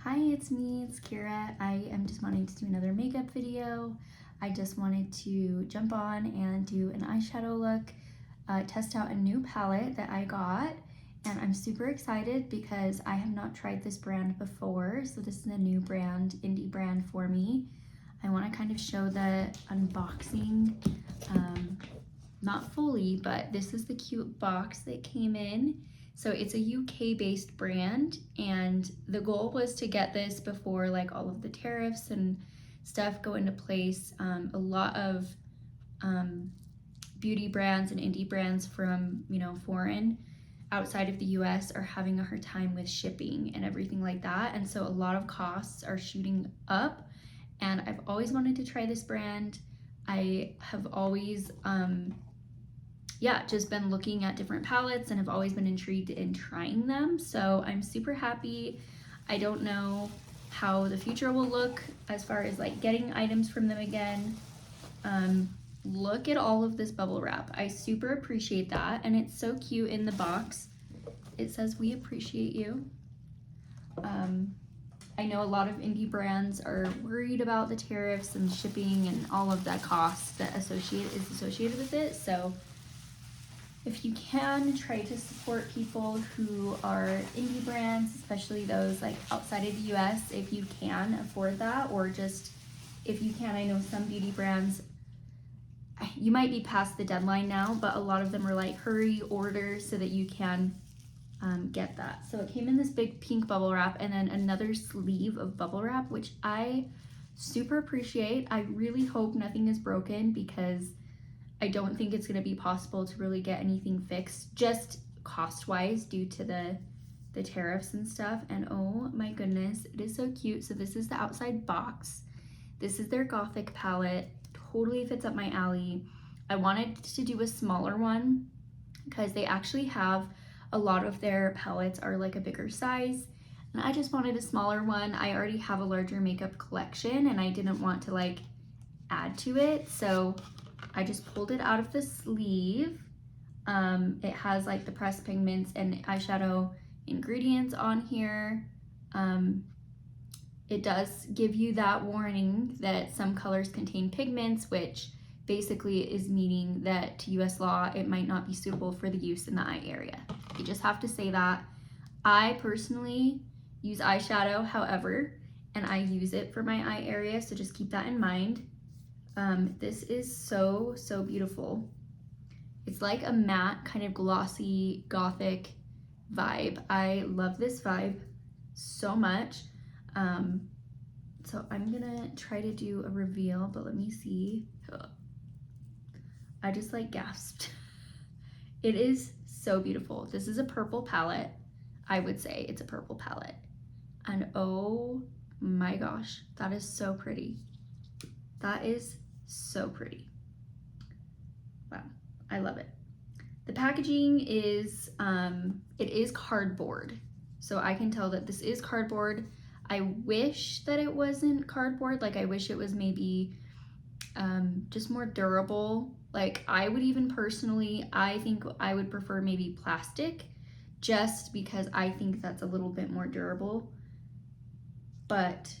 Hi, it's me, it's Kira. I am just wanting to do another makeup video. I just wanted to jump on and do an eyeshadow look, test out a new palette that I got, and I'm super excited because I have not tried this brand before, so this is a new brand, indie brand for me. I want to kind of show the unboxing, not fully, but this is the cute box that came in. So it's a UK based brand, and the goal was to get this before like all of the tariffs and stuff go into place. A lot of beauty brands and indie brands from, foreign outside of the US are having a hard time with shipping and everything like that. And so a lot of costs are shooting up, and I've always wanted to try this brand. I have always just been looking at different palettes and have always been intrigued in trying them. So I'm super happy. I don't know how the future will look as far as like getting items from them again. Look at all of this bubble wrap. I super appreciate that, and it's so cute in the box. It says, "We appreciate you." I know a lot of indie brands are worried about the tariffs and shipping and all of that cost that is associated with it. So if you can, try to support people who are indie brands, especially those like outside of the US, if you can afford that, or just if you can. I know some beauty brands, you might be past the deadline now, but a lot of them are like hurry order so that you can get that. So it came in this big pink bubble wrap and then another sleeve of bubble wrap, which I super appreciate. I really hope nothing is broken because I don't think it's going to be possible to really get anything fixed just cost-wise due to the tariffs and stuff. And oh my goodness, it is so cute. So this is the outside box. This is their Gothic palette. Totally fits up my alley. I wanted to do a smaller one because they actually have a lot of their palettes are like a bigger size, and I just wanted a smaller one. I already have a larger makeup collection and I didn't want to like add to it, so I just pulled it out of the sleeve. It has like the pressed pigments and eyeshadow ingredients on here. It does give you that warning that some colors contain pigments, which basically is meaning that to US law, it might not be suitable for the use in the eye area. You just have to say that. I personally use eyeshadow, however, and I use it for my eye area, so just keep that in mind. This is so beautiful. It's like a matte, kind of glossy, gothic vibe. I love this vibe so much. So I'm gonna try to do a reveal, but let me see. I just like gasped. It is so beautiful. This is a purple palette. I would say it's a purple palette. And oh my gosh, that is so pretty. That is so pretty. Wow, I love it. The packaging is, it is cardboard. So I can tell that this is cardboard. I wish that it wasn't cardboard. Like I wish it was maybe just more durable. Like I would even personally, I think I would prefer maybe plastic just because I think that's a little bit more durable. But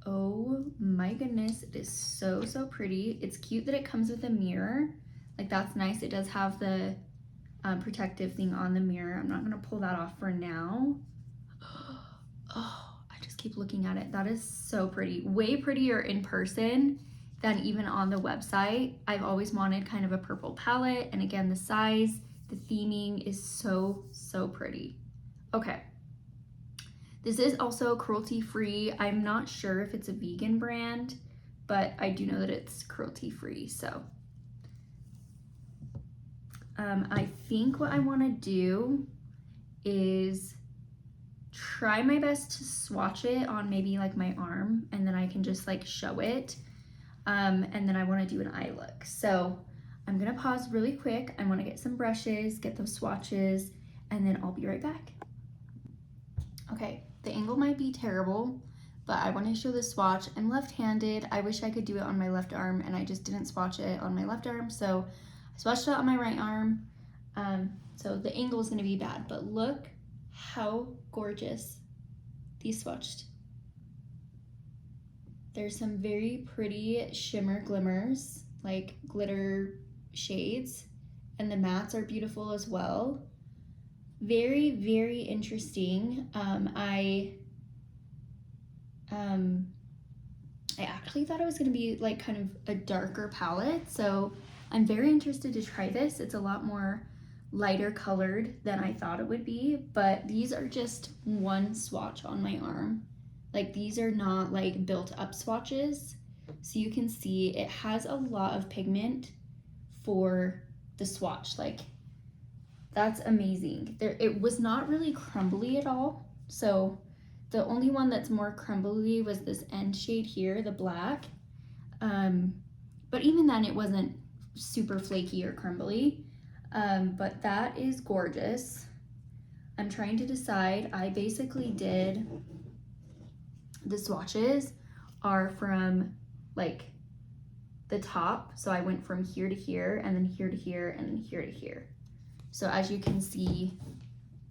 oh my goodness, it is so pretty. It's cute that it comes with a mirror. Like that's nice. It does have the protective thing on the mirror. I'm not gonna pull that off for now. Oh, I just keep looking at it. That is so pretty. Way prettier in person than even on the website. I've always wanted kind of a purple palette, and again, the size, the theming is so pretty. Okay. This is also cruelty-free. I'm not sure if it's a vegan brand, but I do know that it's cruelty-free, so. I think what I wanna do is try my best to swatch it on maybe like my arm, and then I can just like show it. And then I wanna do an eye look. So I'm gonna pause really quick. I wanna get some brushes, get those swatches, and then I'll be right back. Okay, the angle might be terrible, but I wanna show the swatch. I'm left-handed. I wish I could do it on my left arm, and I just didn't swatch it on my left arm, so I swatched it on my right arm. So the angle is gonna be bad, but look how gorgeous these swatched There's some very pretty shimmer glimmers, like glitter shades, and the mattes are beautiful as well. Very, very interesting. I actually thought it was going to be like kind of a darker palette, so I'm very interested to try this. It's a lot more lighter colored than I thought it would be, but these are just one swatch on my arm. Like, these are not like built up swatches, so you can see it has a lot of pigment for the swatch. Like, that's amazing. It was not really crumbly at all, so the only one that's more crumbly was this end shade here, the black. But even then it wasn't super flaky or crumbly. But that is gorgeous. I'm trying to decide. I basically did, the swatches are from like the top. So I went from here to here, and then here to here, and then here to here. So as you can see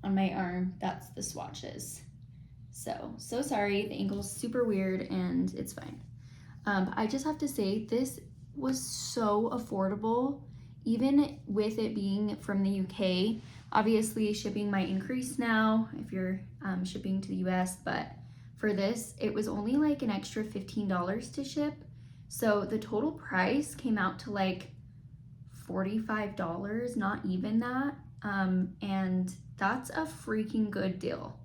on my arm, that's the swatches. So sorry, the angle's super weird and it's fine. I just have to say, this was so affordable, even with it being from the UK. Obviously, shipping might increase now if you're shipping to the US, but for this, it was only like an extra $15 to ship. So the total price came out to like $45, not even that. And that's a freaking good deal.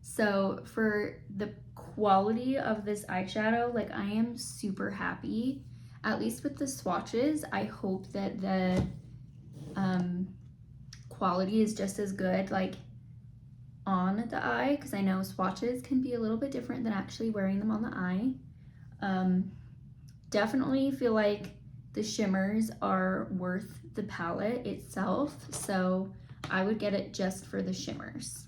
So for the quality of this eyeshadow, like, I am super happy, at least with the swatches. I hope that the quality is just as good like on the eye, because I know swatches can be a little bit different than actually wearing them on the eye. Definitely feel like the shimmers are worth the palette itself, so I would get it just for the shimmers.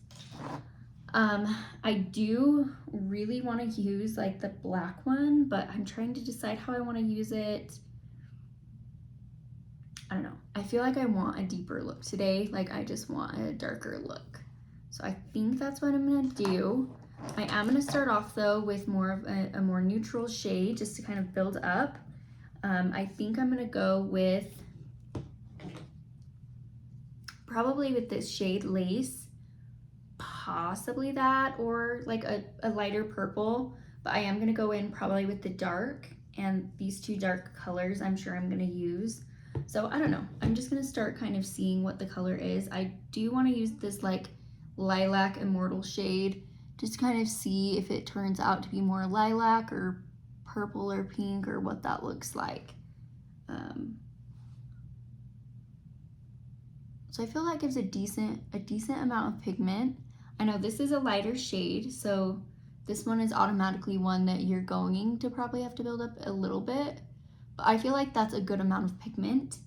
I do really want to use like the black one, but I'm trying to decide how I want to use it. I don't know. I feel like I want a deeper look today. Like, I just want a darker look. So I think that's what I'm going to do. I am going to start off though with more of a more neutral shade just to kind of build up. I think I'm going to go with probably with this shade Lace. Possibly that, or like a lighter purple, but I am gonna go in probably with the dark, and these two dark colors I'm sure I'm gonna use. So I don't know, I'm just gonna start kind of seeing what the color is. I do want to use this like lilac immortal shade just to kind of see if it turns out to be more lilac or purple or pink or what that looks like. So I feel that gives a decent amount of pigment. I know this is a lighter shade, so this one is automatically one that you're going to probably have to build up a little bit, but I feel like that's a good amount of pigment.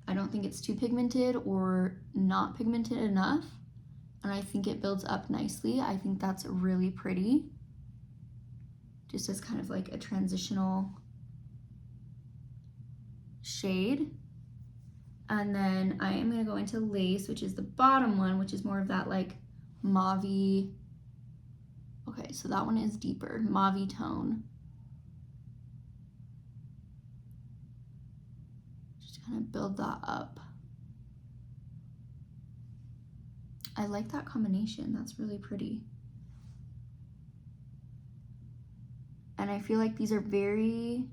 I don't think it's too pigmented or not pigmented enough, and I think it builds up nicely. I think that's really pretty, just as kind of like a transitional shade. And then I am going to go into Lace, which is the bottom one, which is more of that like mauve-y. Okay, so that one is deeper, mauve-y tone. Just kind of build that up. I like that combination. That's really pretty. And I feel like these are very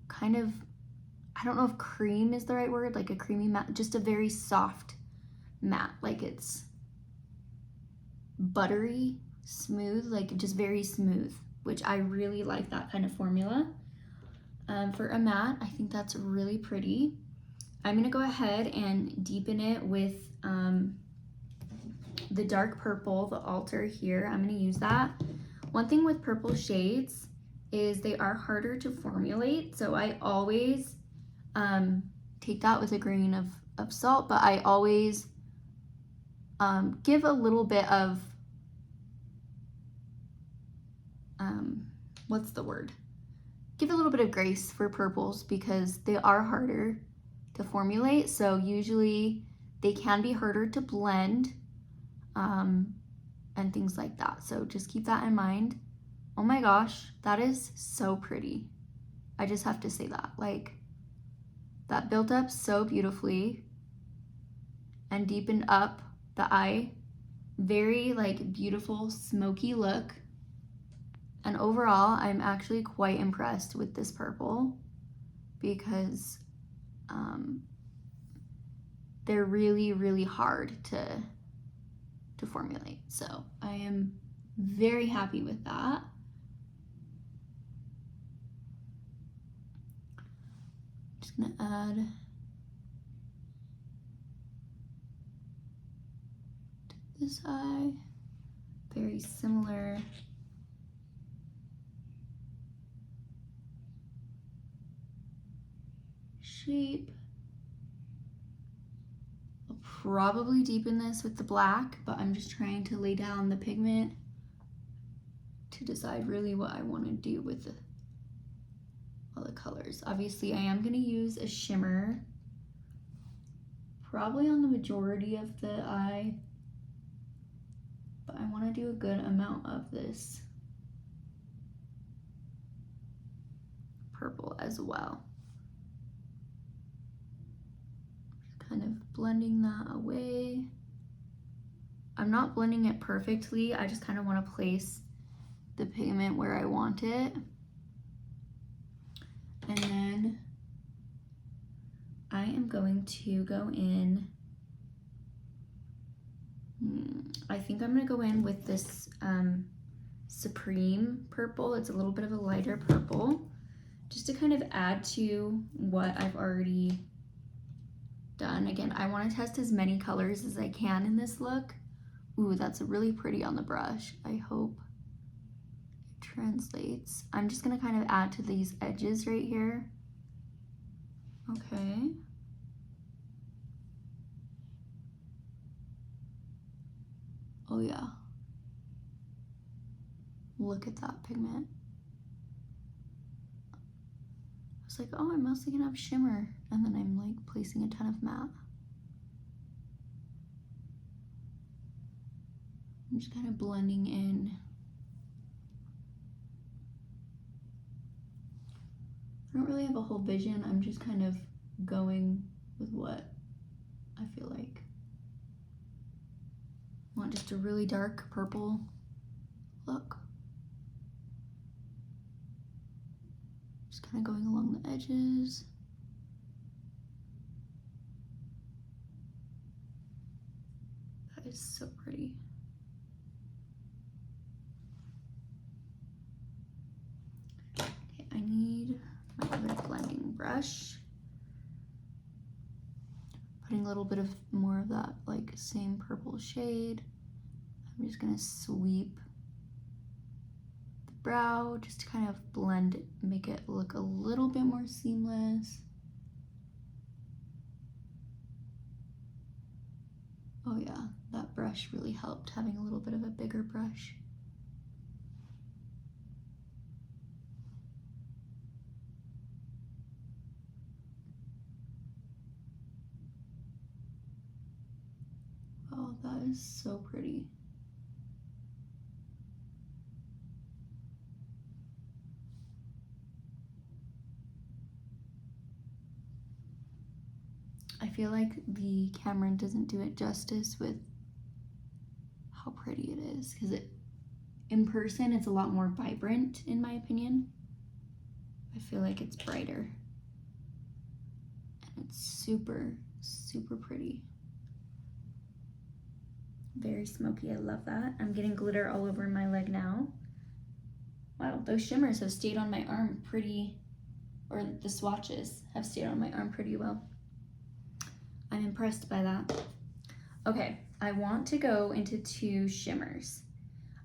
kind of, I don't know if cream is the right word, like a creamy matte, just a very soft matte, like it's buttery, smooth, like just very smooth, which I really like that kind of formula. For a matte, I think that's really pretty. I'm gonna go ahead and deepen it with the dark purple, the altar here. I'm gonna use that. One thing with purple shades is they are harder to formulate, so I always take that with a grain of salt, but I always give a little bit of what's the word? Give a little bit of grace for purples because they are harder to formulate, so usually they can be harder to blend, and and things like that. So just keep that in mind. Oh my gosh, that is so pretty. I just have to say that. Like, that built up so beautifully and deepened up the eye. Very like beautiful smoky look. And overall, I'm actually quite impressed with this purple because they're really, really hard to formulate. So I am very happy with that. Just gonna add to this eye. Very similar. Shape. I'll probably deepen this with the black, but I'm just trying to lay down the pigment to decide really what I want to do with all the colors. Obviously, I am going to use a shimmer, probably on the majority of the eye, but I want to do a good amount of this purple as well. Kind of blending that away. I'm not blending it perfectly. I just kind of want to place the pigment where I want it. And then I am going to go in, I think I'm going to go in with this Supreme purple. It's a little bit of a lighter purple, just to kind of add to what I've already done. Again, I want to test as many colors as I can in this look. Ooh, that's really pretty on the brush. I hope it translates. I'm just going to kind of add to these edges right here. Okay. Oh yeah. Look at that pigment. I was like, oh, I'm mostly gonna have shimmer, and then I'm like placing a ton of matte. I'm just kind of blending in. I don't really have a whole vision. I'm just kind of going with what I feel like. I want just a really dark purple look. Just kind of going along the edges. That is so pretty. Okay, I need my other blending brush. Putting a little bit of more of that like same purple shade. I'm just gonna sweep the brow just to kind of blend it, make it look a little bit more seamless. Oh yeah, that brush really helped, having a little bit of a bigger brush. Oh, that is so pretty. I feel like the camera doesn't do it justice with how pretty it is, because in person it's a lot more vibrant in my opinion. I feel like it's brighter and it's super, super pretty. Very smoky, I love that. I'm getting glitter all over my leg now. Wow, those shimmers have stayed on my arm pretty, or the swatches have stayed on my arm pretty well. I'm impressed by that. Okay, I want to go into 2 shimmers.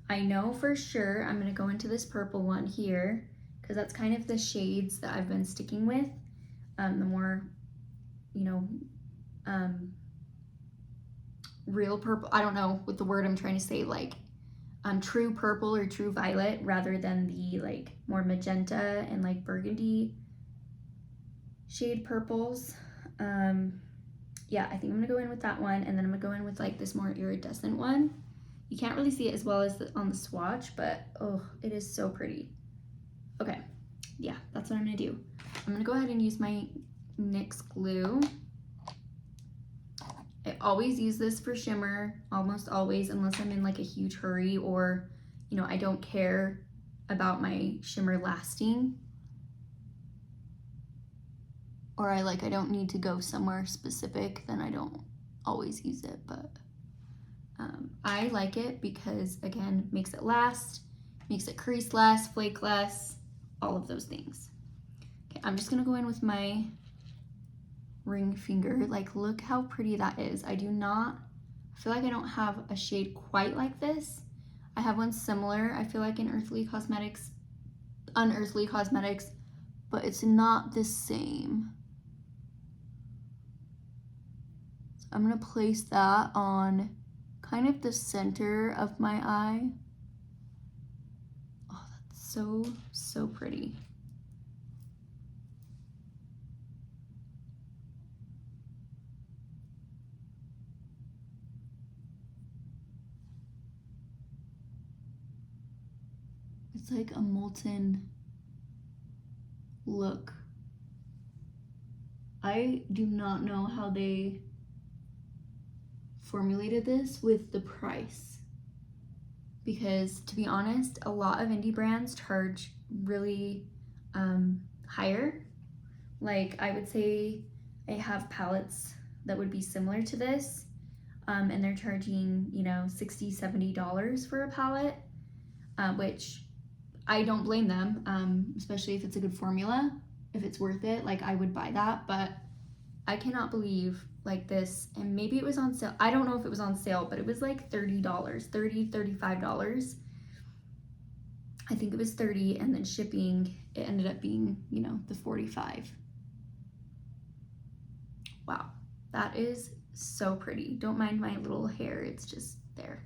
I know for sure I'm gonna go into this purple one here, because that's kind of the shades that I've been sticking with. The more, you know, real purple, I don't know what the word I'm trying to say, like true purple or true violet, rather than the like more magenta and like burgundy shade purples. Yeah, I think I'm gonna go in with that one, and then I'm gonna go in with like this more iridescent one, You can't really see it as well as on the swatch, but oh, it is so pretty. Okay, yeah, that's what I'm gonna do. I'm gonna go ahead and use my NYX glue. I always use this for shimmer, almost always, unless I'm in like a huge hurry or, you know, I don't care about my shimmer lasting. Or I don't need to go somewhere specific, then I don't always use it, but I like it because, again, makes it last, makes it crease less, flake less, all of those things. Okay, I'm just gonna go in with my ring finger. Like, look how pretty that is. I feel like I don't have a shade quite like this. I have one similar, I feel like in Unearthly Cosmetics, but it's not the same. So I'm gonna place that on kind of the center of my eye. Oh, that's so, so pretty. It's like a molten look. I do not know how they formulated this with the price, because to be honest, a lot of indie brands charge really higher. Like, I would say I have palettes that would be similar to this, and they're charging, you know, $60, $70 for a palette, which I don't blame them, especially if it's a good formula. If it's worth it, like, I would buy that. But I cannot believe like this, and maybe it was on sale. I don't know if it was on sale, but it was like $30, $35. I think it was 30, and then shipping, it ended up being, you know, the 45. Wow, that is so pretty. Don't mind my little hair, it's just there.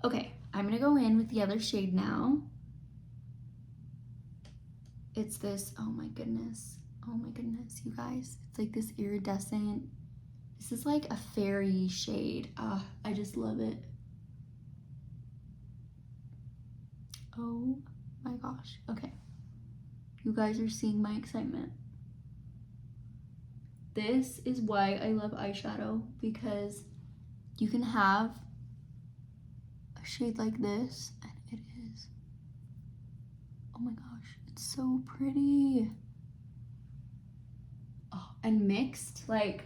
Okay, I'm gonna go in with the other shade now. It's this, oh my goodness, you guys. It's like this iridescent, this is like a fairy shade. I just love it. Oh my gosh, okay. You guys are seeing my excitement. This is why I love eyeshadow, because you can have a shade like this and it is, oh my gosh, it's so pretty. Oh, and mixed, like,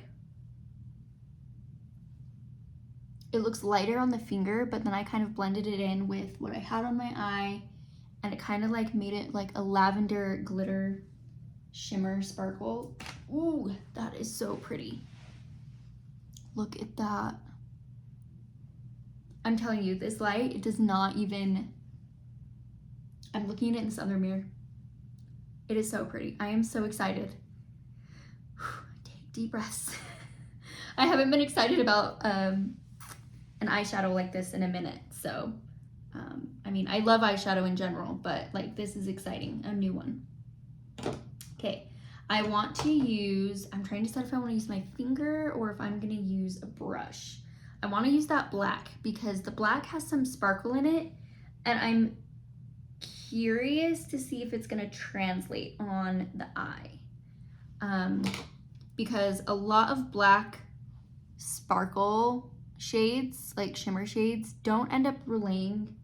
it looks lighter on the finger, but then I kind of blended it in with what I had on my eye, and it kind of like made it like a lavender glitter shimmer sparkle. Ooh, that is so pretty. Look at that. I'm telling you, this light, it does not even, I'm looking at it in this other mirror. It is so pretty. I am so excited. Take deep breaths. I haven't been excited about an eyeshadow like this in a minute. So, I mean, I love eyeshadow in general, but like, this is exciting, a new one. Okay, I want to use, I'm trying to decide if I want to use my finger or if I'm gonna use a brush. I want to use that black because the black has some sparkle in it, and I'm curious to see if it's gonna translate on the eye. Because a lot of black sparkle shades, like shimmer shades, don't end up relaying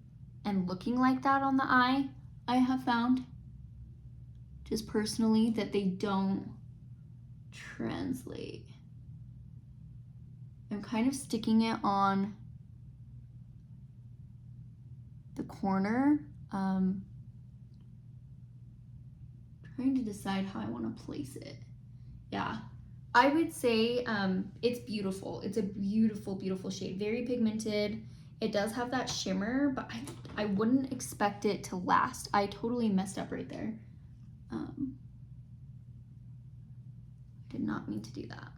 and looking like that on the eye. I have found, just personally, that they don't translate. I'm kind of sticking it on the corner, trying to decide how I want to place it. Yeah, I would say it's beautiful. It's a beautiful, beautiful shade, very pigmented. It does have that shimmer, but I wouldn't expect it to last. I totally messed up right there. Did not mean to do that.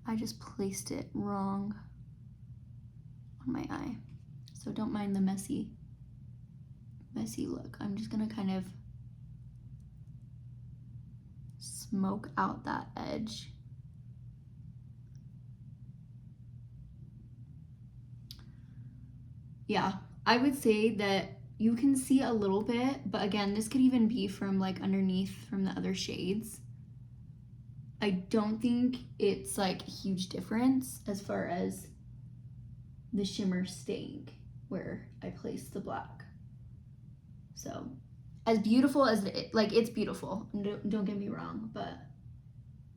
I just placed it wrong on my eye. So don't mind the messy look. I'm just gonna kind of smoke out that edge. Yeah, I would say that you can see a little bit, but again, this could even be from like underneath from the other shades. I don't think it's like a huge difference as far as the shimmer staying where I placed the black. So as beautiful as it, like it's beautiful, don't get me wrong, but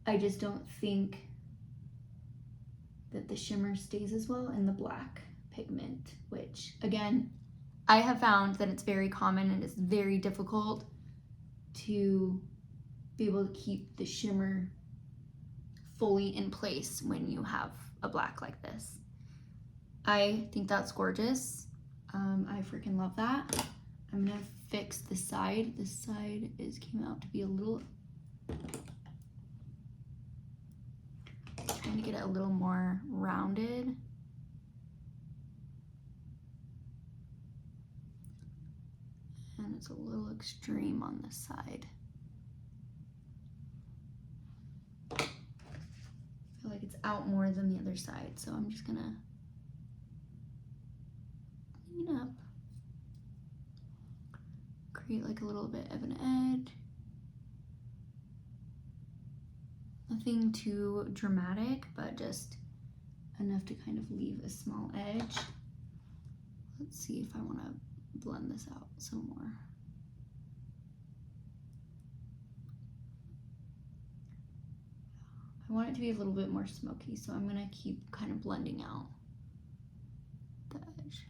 I just don't think that the shimmer stays as well in the black pigment, which again, I have found that it's very common and it's very difficult to be able to keep the shimmer fully in place when you have a black like this. I think that's gorgeous. I freaking love that. I'm gonna fix the side. This side came out to be a little, trying to get it a little more rounded. And it's a little extreme on this side. I feel like it's out more than the other side, so I'm just gonna clean up. Create like a little bit of an edge. Nothing too dramatic, but just enough to kind of leave a small edge. Let's see if I want to blend this out some more. I want it to be a little bit more smoky, so I'm gonna keep kind of blending out the edge.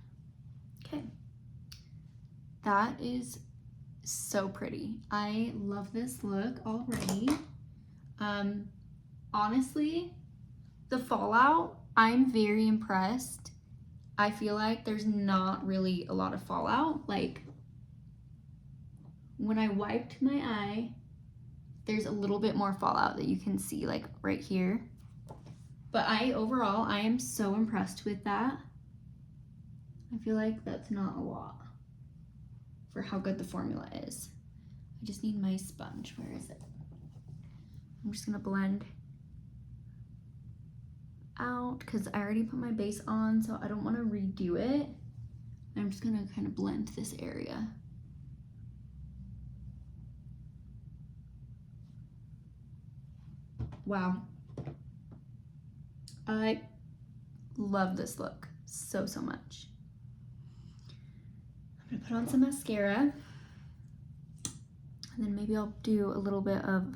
Okay, that is so pretty. I love this look already. Honestly, the fallout, I'm very impressed. I feel like there's not really a lot of fallout. Like when I wiped my eye, there's a little bit more fallout that you can see like right here. But overall, I am so impressed with that. I feel like that's not a lot for how good the formula is. I just need my sponge. Where is it? I'm just gonna blend out because I already put my base on, so I don't want to redo it. I'm just gonna kind of blend this area. Wow. I love this look so much. I'm gonna put on some mascara, and then maybe I'll do a little bit of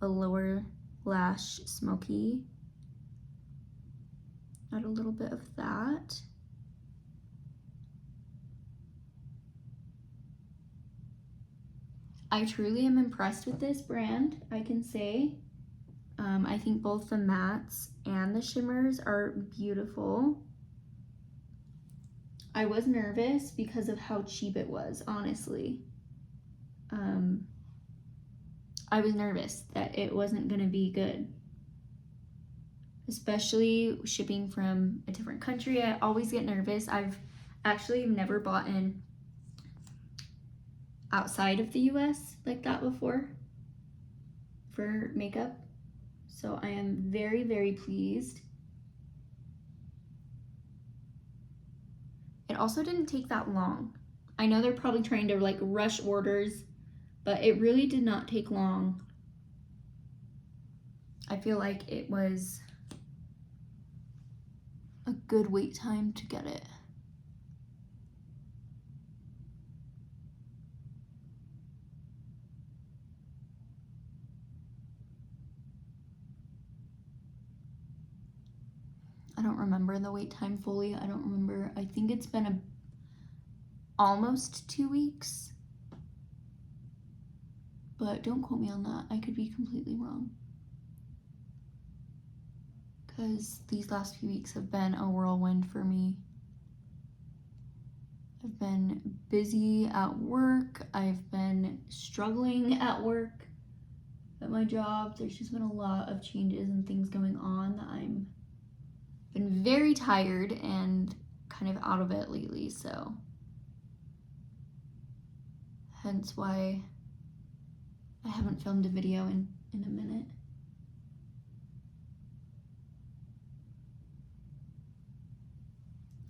a lower lash smoky. Add a little bit of that. I truly am impressed with this brand, I can say. I think both the mattes and the shimmers are beautiful. I was nervous because of how cheap it was, honestly. I was nervous that it wasn't gonna be good. Especially shipping from a different country, I always get nervous. I've actually never bought in outside of the US like that before for makeup. So I am very pleased. It also didn't take that long. I know they're probably trying to like rush orders, but it really did not take long. I feel like it was a good wait time to get it. I don't remember the wait time fully. I don't remember. I think it's been almost 2 weeks, but don't quote me on that. I could be completely wrong, because these last few weeks have been a whirlwind for me. I've been busy at work. I've been struggling at work, at my job. There's just been a lot of changes and things going on that I'm been very tired and kind of out of it lately, so hence why I haven't filmed a video in a minute.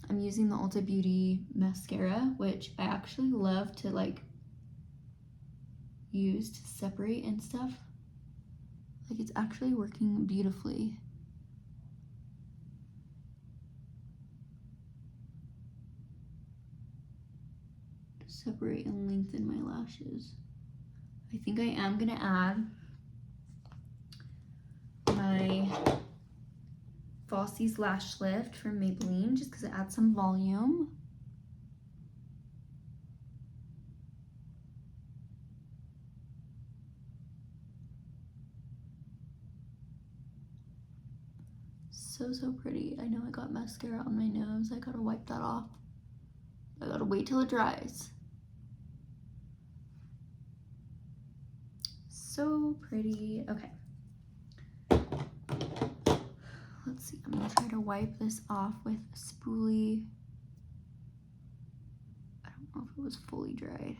I'm using the Ulta Beauty mascara, which I actually love to like use to separate and stuff. Like it's actually working beautifully. To separate and lengthen my lashes. I think I am gonna add my Falsies Lash Lift from Maybelline just because it adds some volume. So pretty. I know I got mascara on my nose. I gotta wipe that off. I gotta wait till it dries. So pretty. Okay. Let's see. I'm gonna try to wipe this off with a spoolie. I don't know if it was fully dried.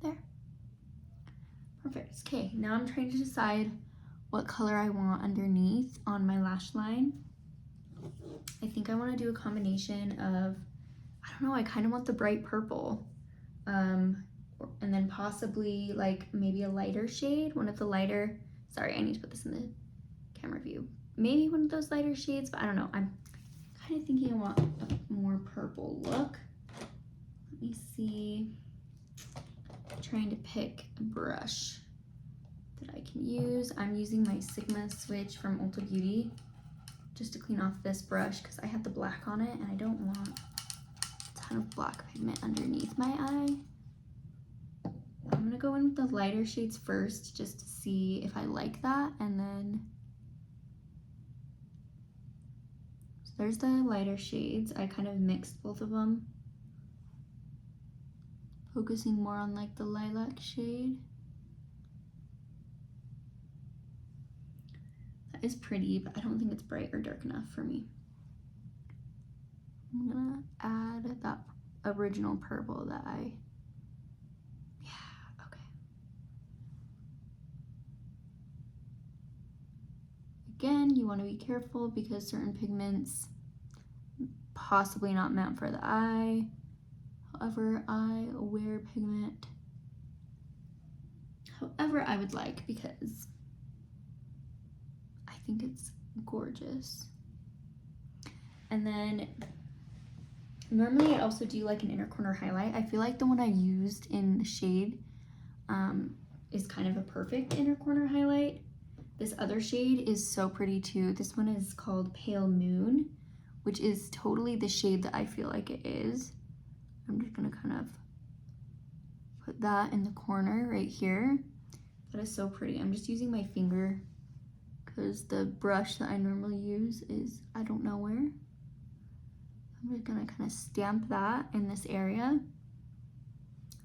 There. Perfect. Okay, now I'm trying to decide what color I want underneath on my lash line. I think I want to do a combination of, I don't know, I kind of want the bright purple. And then possibly like maybe a lighter shade, one of the lighter, sorry, I need to put this in the camera view. Maybe one of those lighter shades, but I don't know. I'm kind of thinking I want a more purple look. Let me see. I'm trying to pick a brush that I can use. I'm using my Sigma Switch from Ulta Beauty just to clean off this brush because I have the black on it and I don't want a ton of black pigment underneath my eye. I'm gonna go in with the lighter shades first just to see if I like that, and then so there's the lighter shades. I kind of mixed both of them, focusing more on like the lilac shade. That is pretty, but I don't think it's bright or dark enough for me. I'm gonna add that original purple that Again, you want to be careful because certain pigments possibly not meant for the eye. However, I wear pigment however I would like because I think it's gorgeous. And then normally I also do like an inner corner highlight. I feel like the one I used in the shade is kind of a perfect inner corner highlight. This other shade is so pretty too. This one is called Pale Moon, which is totally the shade that I feel like it is. I'm just gonna kind of put that in the corner right here. That is so pretty. I'm just using my finger because the brush that I normally use is I don't know where. I'm just gonna kind of stamp that in this area.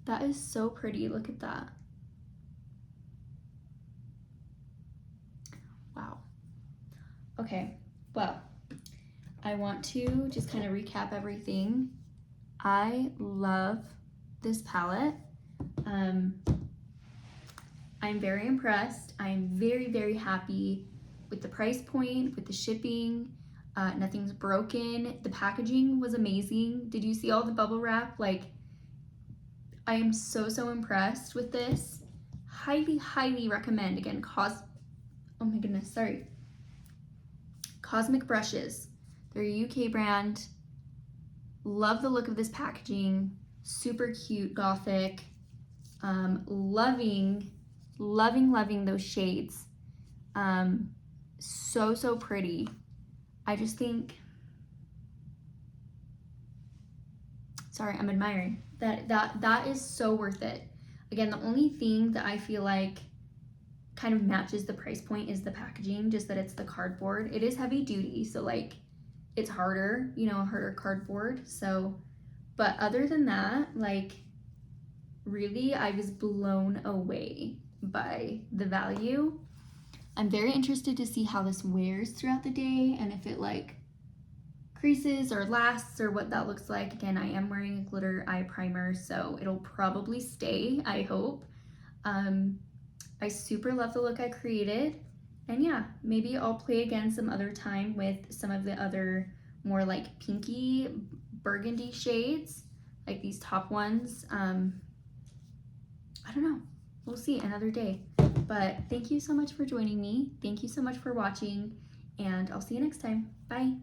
That is so pretty. Look at that. Wow. Okay, well, I want to just kind of recap everything. I love this palette. I'm very impressed. I'm very happy with the price point, with the shipping. Nothing's broken. The packaging was amazing. Did you see all the bubble wrap? Like, I am so impressed with this. Highly recommend. Again, oh my goodness, sorry. Cosmic Brushes. They're a UK brand. Love the look of this packaging. Super cute, gothic. Loving those shades. So pretty. I just think, sorry, I'm admiring. That is so worth it. Again, the only thing that I feel like kind of matches the price point is the packaging, just that it's the cardboard. It is heavy duty, so like it's harder, you know, harder cardboard. So, but other than that, like really I was blown away by the value. I'm very interested to see how this wears throughout the day and if it like creases or lasts or what that looks like. Again, I am wearing a glitter eye primer, so it'll probably stay, I hope. I super love the look I created. And yeah, maybe I'll play again some other time with some of the other more like pinky burgundy shades, like these top ones. I don't know. We'll see another day. But thank you so much for joining me. Thank you so much for watching, and I'll see you next time. Bye.